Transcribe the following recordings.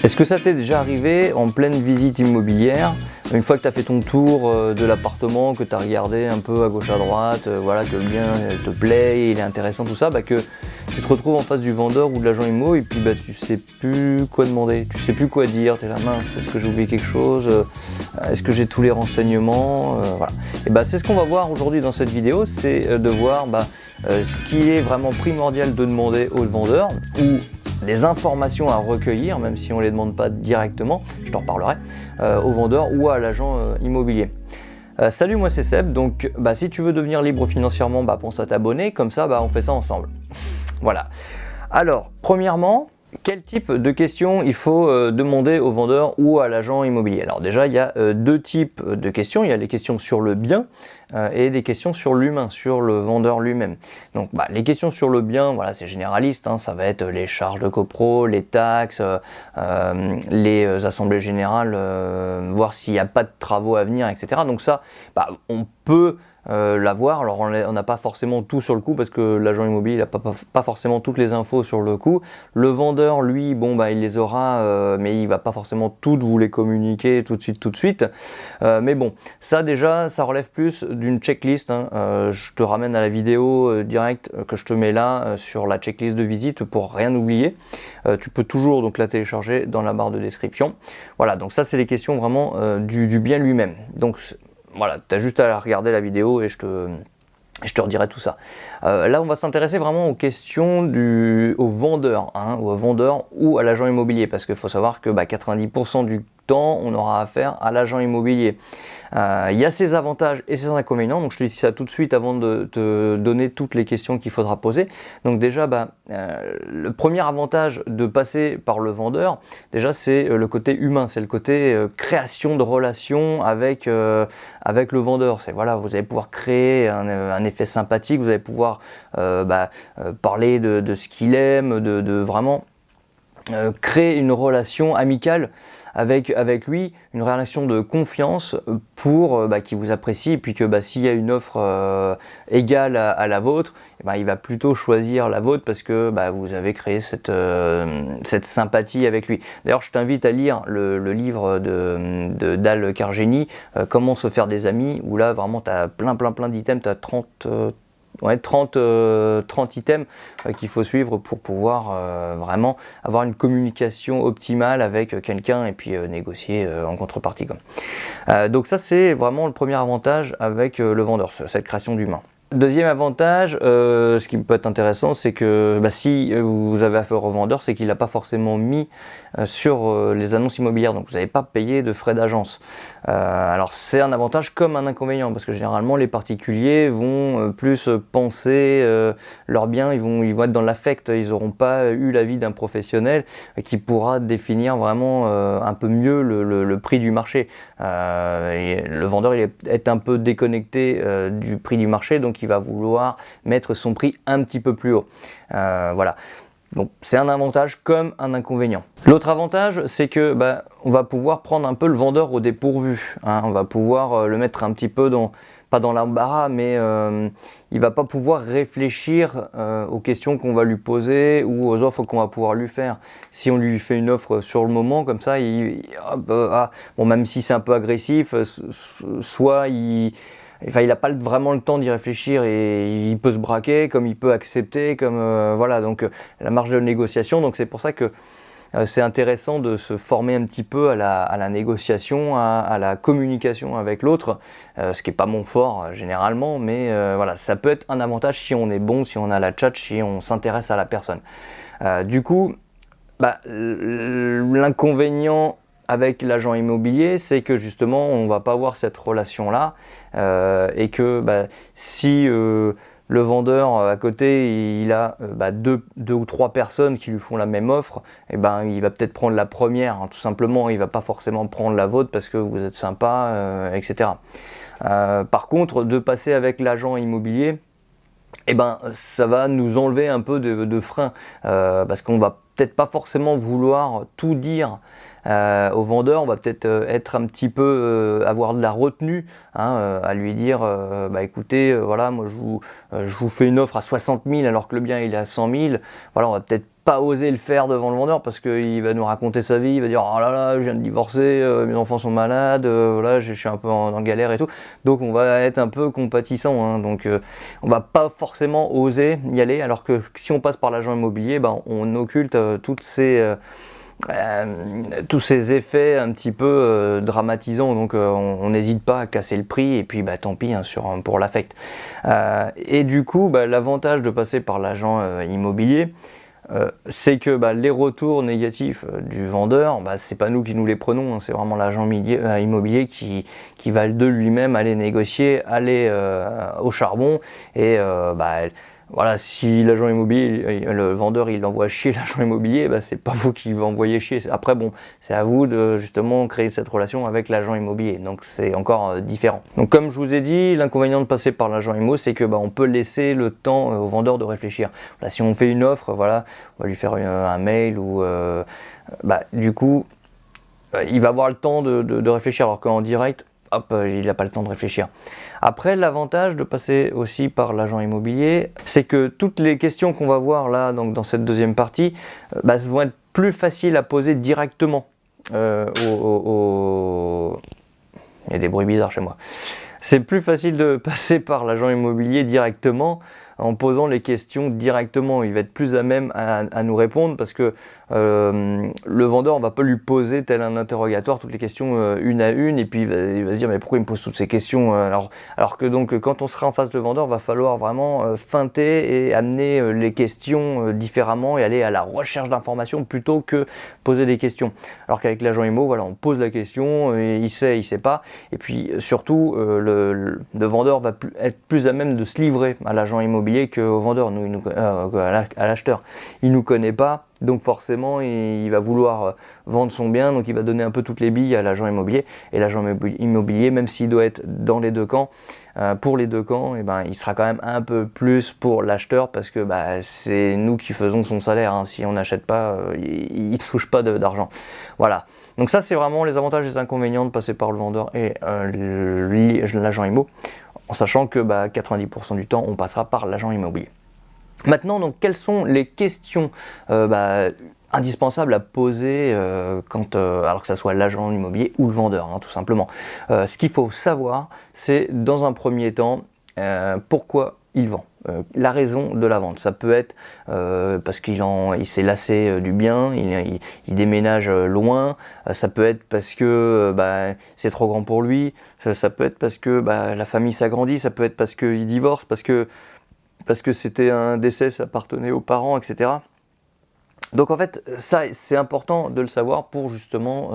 Est-ce que ça t'est déjà arrivé en pleine visite immobilière, une fois que tu as fait ton tour de l'appartement, que tu as regardé un peu à gauche à droite, voilà, que le bien te plaît, il est intéressant, tout ça, que tu te retrouves en face du vendeur ou de l'agent immo et puis tu sais plus quoi demander, tu sais plus quoi dire, tu es là, mince, est-ce que j'ai oublié quelque chose, est-ce que j'ai tous les renseignements, voilà. Et c'est ce qu'on va voir aujourd'hui dans cette vidéo, c'est de voir ce qui est vraiment primordial de demander au vendeur ou des informations à recueillir, même si on ne les demande pas directement, je t'en reparlerai, au vendeur ou à l'agent immobilier. Salut, moi c'est Seb, donc si tu veux devenir libre financièrement, pense à t'abonner, comme ça on fait ça ensemble. Voilà. Alors, premièrement, quel type de questions il faut demander au vendeur ou à l'agent immobilier? Alors déjà, il y a deux types de questions. Il y a les questions sur le bien et des questions sur l'humain, sur le vendeur lui-même. Donc les questions sur le bien, voilà, c'est généraliste, hein, ça va être les charges de copro, les taxes, les assemblées générales, voir s'il n'y a pas de travaux à venir, etc. Donc ça, on peut l'avoir. Alors on n'a pas forcément tout sur le coup parce que l'agent immobilier n'a pas forcément toutes les infos sur le coup. Le vendeur, lui, il les aura, mais il va pas forcément toutes vous les communiquer tout de suite. Mais bon, ça déjà, ça relève plus d'une checklist, hein. Je te ramène à la vidéo directe que je te mets là sur la checklist de visite pour rien oublier. Tu peux toujours donc la télécharger dans la barre de description. Voilà, donc ça c'est les questions vraiment du bien lui-même. Donc voilà, tu as juste à regarder la vidéo et je te redirai tout ça. Là, on va s'intéresser vraiment aux questions au vendeur, hein, au vendeur ou à l'agent immobilier, parce qu'il faut savoir que 90% du temps, on aura affaire à l'agent immobilier. Il y a ses avantages et ses inconvénients, donc je te dis ça tout de suite avant de te donner toutes les questions qu'il faudra poser. Donc déjà, le premier avantage de passer par le vendeur, déjà c'est le côté humain, c'est le côté création de relations avec le vendeur. C'est voilà, vous allez pouvoir créer un effet sympathique, vous allez pouvoir parler de ce qu'il aime, de vraiment créer une relation amicale avec lui, une relation de confiance pour qu'il vous apprécie, et puis que s'il y a une offre égale à la vôtre, il va plutôt choisir la vôtre parce que vous avez créé cette sympathie avec lui. D'ailleurs, je t'invite à lire le livre de Dale Carnegie, Comment se faire des amis, où là vraiment tu as plein d'items, tu as 30 items qu'il faut suivre pour pouvoir vraiment avoir une communication optimale avec quelqu'un et puis négocier en contrepartie. Donc ça c'est vraiment le premier avantage avec le vendeur, cette création d'humain. Deuxième avantage, ce qui peut être intéressant, c'est que si vous avez affaire au vendeur, c'est qu'il n'a pas forcément mis sur les annonces immobilières, donc vous n'avez pas payé de frais d'agence. Alors c'est un avantage comme un inconvénient, parce que généralement les particuliers vont plus penser leurs biens, ils vont être dans l'affect, ils n'auront pas eu l'avis d'un professionnel qui pourra définir vraiment un peu mieux le prix du marché. Le vendeur il est un peu déconnecté du prix du marché, donc il va vouloir mettre son prix un petit peu plus haut. Voilà. Donc c'est un avantage comme un inconvénient. L'autre avantage, c'est que on va pouvoir prendre un peu le vendeur au dépourvu, hein. On va pouvoir le mettre un petit peu pas dans l'embarras, mais il va pas pouvoir réfléchir aux questions qu'on va lui poser ou aux offres qu'on va pouvoir lui faire. Si on lui fait une offre sur le moment, comme ça, même si c'est un peu agressif, soit il n'a pas vraiment le temps d'y réfléchir et il peut se braquer, comme il peut accepter, voilà, donc la marge de négociation. Donc c'est pour ça que c'est intéressant de se former un petit peu à la négociation, à la communication avec l'autre, ce qui n'est pas mon fort généralement, mais voilà, ça peut être un avantage si on est bon, si on a la tchatche, si on s'intéresse à la personne. Du coup, l'inconvénient avec l'agent immobilier, c'est que justement on va pas avoir cette relation-là et que si le vendeur à côté il a deux ou trois personnes qui lui font la même offre, il va peut-être prendre la première, hein, tout simplement, il va pas forcément prendre la vôtre parce que vous êtes sympa, etc. Par contre, de passer avec l'agent immobilier, ça va nous enlever un peu de frein parce qu'on va peut-être pas forcément vouloir tout dire au vendeur, on va peut-être être un petit peu avoir de la retenue, hein, à lui dire écoutez, voilà, moi je vous fais une offre à 60 000 alors que le bien il est à 100 000, voilà, on va peut-être pas oser le faire devant le vendeur parce qu'il va nous raconter sa vie, il va dire oh là là je viens de divorcer, mes enfants sont malades, voilà je suis un peu en galère et tout, donc on va être un peu compatissant, hein, donc on va pas forcément oser y aller, alors que si on passe par l'agent immobilier, on occulte tous ces effets un petit peu dramatisants, donc on n'hésite pas à casser le prix et puis tant pis hein, pour l'affect. Et du coup l'avantage de passer par l'agent immobilier, c'est que les retours négatifs du vendeur, c'est pas nous qui nous les prenons, hein, c'est vraiment l'agent immobilier qui va de lui-même aller négocier, aller au charbon et voilà, si l'agent immobilier, le vendeur il envoie chier l'agent immobilier, c'est pas vous qui va envoyer chier. Après c'est à vous de justement créer cette relation avec l'agent immobilier, donc c'est encore différent. Donc comme je vous ai dit, l'inconvénient de passer par l'agent immo, c'est que on peut laisser le temps au vendeur de réfléchir. Voilà, si on fait une offre, voilà, on va lui faire un mail ou du coup il va avoir le temps de réfléchir, alors qu'en direct, hop, il n'a pas le temps de réfléchir. Après, l'avantage de passer aussi par l'agent immobilier, c'est que toutes les questions qu'on va voir là, donc dans cette deuxième partie, vont être plus faciles à poser directement Il y a des bruits bizarres chez moi. C'est plus facile de passer par l'agent immobilier directement, en posant les questions directement. Il va être plus à même à nous répondre parce que le vendeur, on va pas lui poser tel un interrogatoire toutes les questions une à une, et puis il va se dire mais pourquoi il me pose toutes ces questions alors que donc quand on sera en face de vendeur, va falloir vraiment feinter et amener les questions différemment et aller à la recherche d'informations plutôt que poser des questions. Alors qu'avec l'agent immo, voilà, on pose la question, et il sait pas, et puis surtout le vendeur va être plus à même de se livrer à l'agent immobilier qu'au vendeur, à l'acheteur. Il nous connaît pas, donc forcément il va vouloir vendre son bien, donc il va donner un peu toutes les billes à l'agent immobilier, et l'agent immobilier, même s'il doit être dans les deux camps, pour les deux camps, il sera quand même un peu plus pour l'acheteur, parce que c'est nous qui faisons son salaire, hein. Si on n'achète pas, il ne touche pas d'argent. Voilà, donc ça c'est vraiment les avantages et les inconvénients de passer par le vendeur et l'agent immo, en sachant que 90% du temps on passera par l'agent immobilier. Maintenant, donc, quelles sont les questions indispensables à poser alors que ça soit l'agent immobilier ou le vendeur, hein, tout simplement. Ce qu'il faut savoir, c'est dans un premier temps pourquoi il vend. La raison de la vente, ça peut être parce qu'il s'est lassé du bien, il déménage loin, ça peut être parce que c'est trop grand pour lui, ça peut être parce que la famille s'agrandit, ça peut être parce qu'il divorce, parce que c'était un décès, ça appartenait aux parents, etc. Donc en fait, ça c'est important de le savoir pour justement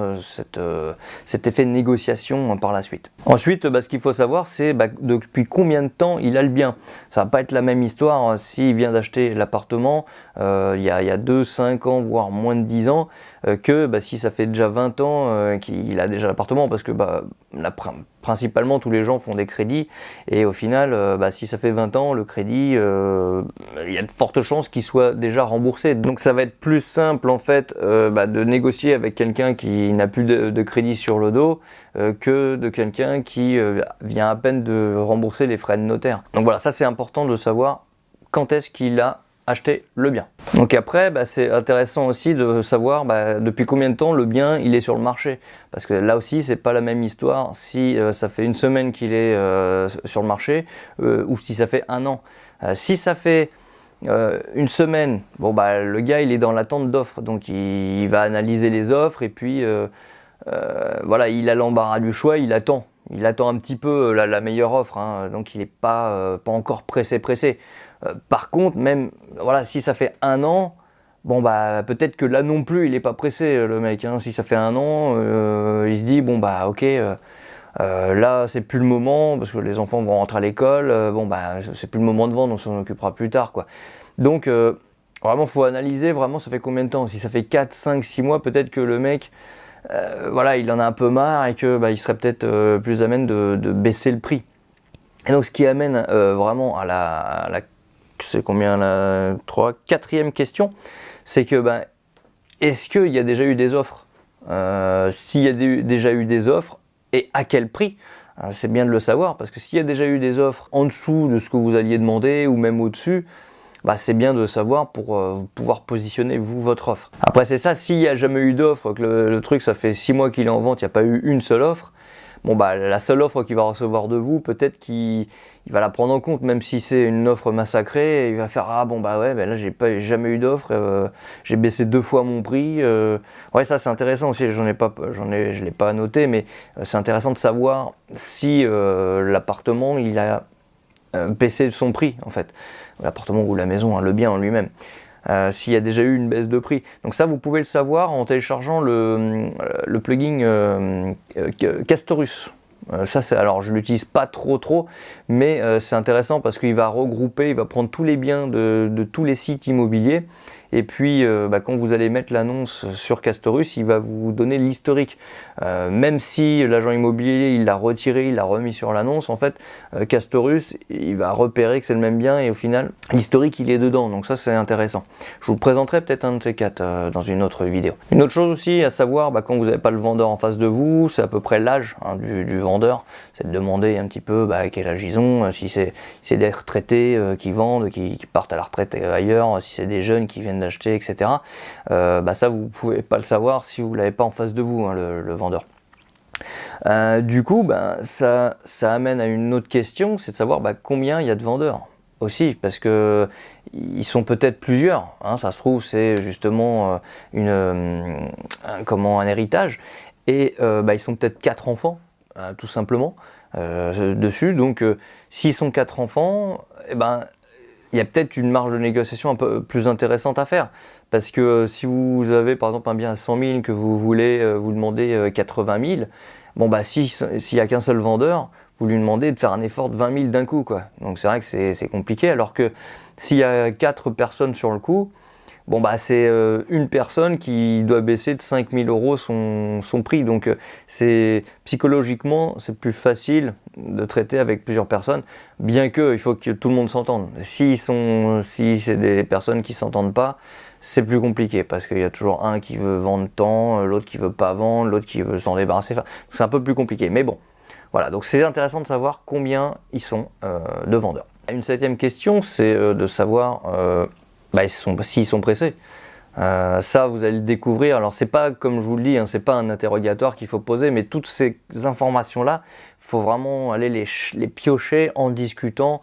cet effet de négociation par la suite. Ensuite, ce qu'il faut savoir, c'est depuis combien de temps il a le bien. Ça va pas être la même histoire s'il vient d'acheter l'appartement il y a 2, 5 ans, voire moins de 10 ans, que si ça fait déjà 20 ans qu'il a déjà l'appartement, parce que principalement tous les gens font des crédits, et au final si ça fait 20 ans, le crédit, il y a de fortes chances qu'il soit déjà remboursé. Donc ça va être plus simple en fait de négocier avec quelqu'un qui n'a plus de crédit sur le dos que de quelqu'un qui vient à peine de rembourser les frais de notaire. Donc voilà, ça c'est important de savoir quand est-ce qu'il a acheter le bien. Donc après, c'est intéressant aussi de savoir depuis combien de temps le bien il est sur le marché, parce que là aussi c'est pas la même histoire si ça fait une semaine qu'il est sur le marché ou si ça fait un an. Si ça fait une semaine, le gars il est dans l'attente d'offres, donc il va analyser les offres, et puis voilà, il a l'embarras du choix, il attend un petit peu la meilleure offre, hein, donc il n'est pas encore pressé. Par contre, même voilà, si ça fait un an, peut-être que là non plus il n'est pas pressé, le mec, hein. Si ça fait un an, il se dit ok, là c'est plus le moment parce que les enfants vont rentrer à l'école, c'est plus le moment de vendre, on s'en occupera plus tard, quoi. Donc vraiment faut analyser vraiment ça fait combien de temps. Si ça fait 4, 5, 6 mois, peut-être que le mec il en a un peu marre, et que il serait peut-être plus à même de baisser le prix. Et donc ce qui amène vraiment à la c'est combien la 4e question, c'est que est-ce qu'il y a déjà eu des offres, s'il y a déjà eu des offres, et à quel prix. C'est bien de le savoir, parce que s'il y a déjà eu des offres en dessous de ce que vous alliez demander, ou même au-dessus, bah, c'est bien de savoir pour pouvoir positionner vous votre offre. Après c'est ça, s'il n'y a jamais eu d'offre, que le truc ça fait 6 mois qu'il est en vente, il n'y a pas eu une seule offre, bon bah la seule offre qu'il va recevoir de vous, peut-être qu'il va la prendre en compte, même si c'est une offre massacrée, il va faire ah bon bah ouais, bah là j'ai jamais eu d'offre, j'ai baissé 2 fois mon prix. Ouais, ça c'est intéressant aussi, je l'ai pas noté, mais c'est intéressant de savoir si l'appartement il a baissé son prix en fait, l'appartement ou la maison, hein, le bien en lui-même. S'il y a déjà eu une baisse de prix. Donc ça, vous pouvez le savoir en téléchargeant le plugin Castorus. Alors je l'utilise pas trop, mais c'est intéressant parce qu'il va regrouper, il va prendre tous les biens de tous les sites immobiliers. Et puis quand vous allez mettre l'annonce sur Castorus, il va vous donner l'historique. Même si l'agent immobilier il l'a retiré, il l'a remis sur l'annonce, en fait Castorus il va repérer que c'est le même bien et au final l'historique il est dedans. Donc ça c'est intéressant. Je vous présenterai peut-être un de ces quatre dans une autre vidéo. Une autre chose aussi à savoir, quand vous n'avez pas le vendeur en face de vous, c'est à peu près l'âge du vendeur. C'est de demander un petit peu quel âge ils ont, si c'est des retraités qui vendent, qui partent à la retraite ailleurs, si c'est des jeunes qui viennent d'acheter, etc. Ça vous pouvez pas le savoir si vous l'avez pas en face de vous, hein, le vendeur. Du coup, ça amène à une autre question, c'est de savoir combien il y a de vendeurs aussi, parce que ils sont peut-être plusieurs, hein, ça se trouve c'est justement un héritage, et ils sont peut-être 4 enfants, tout simplement, dessus. Donc s'ils sont 4 enfants, il y a peut-être une marge de négociation un peu plus intéressante à faire. Parce que si vous avez par exemple un bien à 100 000 que vous voulez vous demandez 80 000, s'il n'y a qu'un seul vendeur, vous lui demandez de faire un effort de 20 000 d'un coup, quoi. Donc c'est vrai que c'est compliqué, alors que s'il y a 4 personnes sur le coup, c'est une personne qui doit baisser de 5 000 euros son prix. Donc psychologiquement, c'est plus facile de traiter avec plusieurs personnes, bien que il faut que tout le monde s'entende. Si c'est des personnes qui ne s'entendent pas, c'est plus compliqué, parce qu'il y a toujours un qui veut vendre tant, l'autre qui veut pas vendre, l'autre qui veut s'en débarrasser. Enfin, c'est un peu plus compliqué, mais bon. Voilà, donc c'est intéressant de savoir combien ils sont de vendeurs. Une 7e question, c'est de savoir s'ils sont pressés. Ça vous allez le découvrir. Alors c'est pas, comme je vous le dis, c'est pas un interrogatoire qu'il faut poser, mais toutes ces informations là, il faut vraiment aller les piocher en discutant,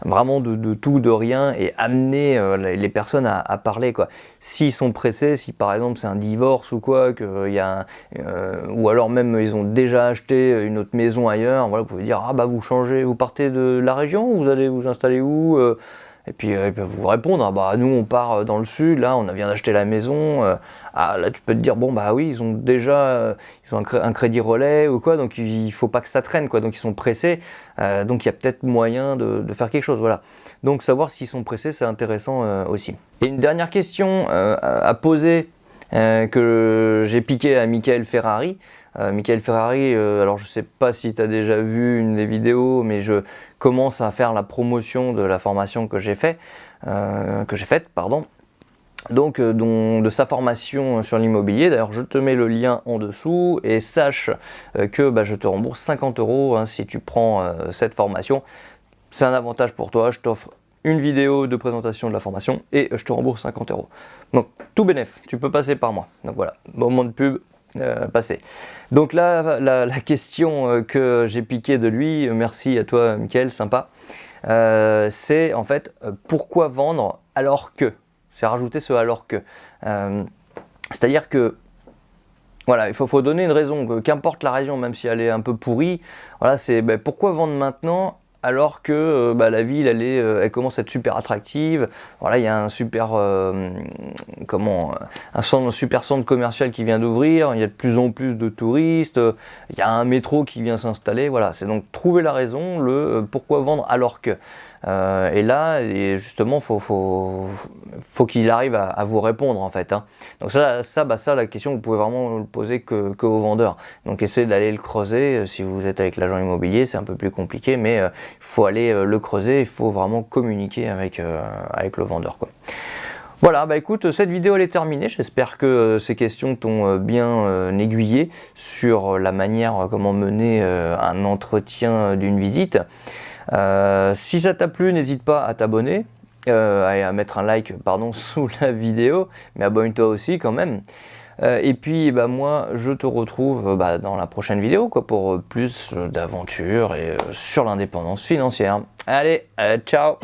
vraiment de tout, de rien, et amener les personnes à parler, quoi. S'ils sont pressés, si par exemple c'est un divorce ou quoi, ou alors même ils ont déjà acheté une autre maison ailleurs, voilà, vous pouvez dire vous changez, vous partez de la région, ou vous allez vous installer où, et puis ils peuvent vous répondre, nous on part dans le sud, là on vient d'acheter la maison, là tu peux te dire oui, ils ont un crédit relais ou quoi, donc il faut pas que ça traîne, quoi, donc ils sont pressés, donc il y a peut-être moyen de faire quelque chose, voilà. Donc savoir s'ils sont pressés, c'est intéressant aussi. Et une dernière question à poser, que j'ai piqué à Michael Ferrari. Michael Ferrari, alors je sais pas si tu as déjà vu une des vidéos, mais je commence à faire la promotion de la formation que j'ai faite, donc de sa formation sur l'immobilier. D'ailleurs je te mets le lien en dessous, et sache que je te rembourse 50 euros si tu prends cette formation. C'est un avantage pour toi, je t'offre une vidéo de présentation de la formation et je te rembourse 50 euros. Donc tout bénef, tu peux passer par moi. Donc voilà, moment de pub. Passé. Donc là, la question que j'ai piquée de lui, merci à toi Mickaël, sympa, c'est en fait pourquoi vendre alors que, c'est rajouter ce alors que, c'est-à-dire que voilà, il faut donner une raison, qu'importe la région, même si elle est un peu pourrie, voilà, c'est pourquoi vendre maintenant alors que la ville elle commence à être super attractive. Voilà, il y a un super super centre commercial qui vient d'ouvrir, il y a de plus en plus de touristes, il y a un métro qui vient s'installer. Voilà, c'est donc trouver la raison, pourquoi vendre alors que. Et là, justement, faut qu'il arrive à vous répondre en fait, hein. Donc ça, la question, vous pouvez vraiment le poser que aux vendeurs. Donc essayez d'aller le creuser. Si vous êtes avec l'agent immobilier, c'est un peu plus compliqué, mais il faut aller le creuser. Il faut vraiment communiquer avec le vendeur, quoi. Voilà, écoute, cette vidéo elle est terminée. J'espère que ces questions t'ont bien aiguillé sur la manière comment mener un entretien d'une visite. Si ça t'a plu, n'hésite pas à t'abonner. à mettre un like pardon, sous la vidéo, mais abonne-toi aussi quand même. Et puis bah, moi je te retrouve dans la prochaine vidéo quoi, pour plus d'aventures et sur l'indépendance financière. Allez, ciao!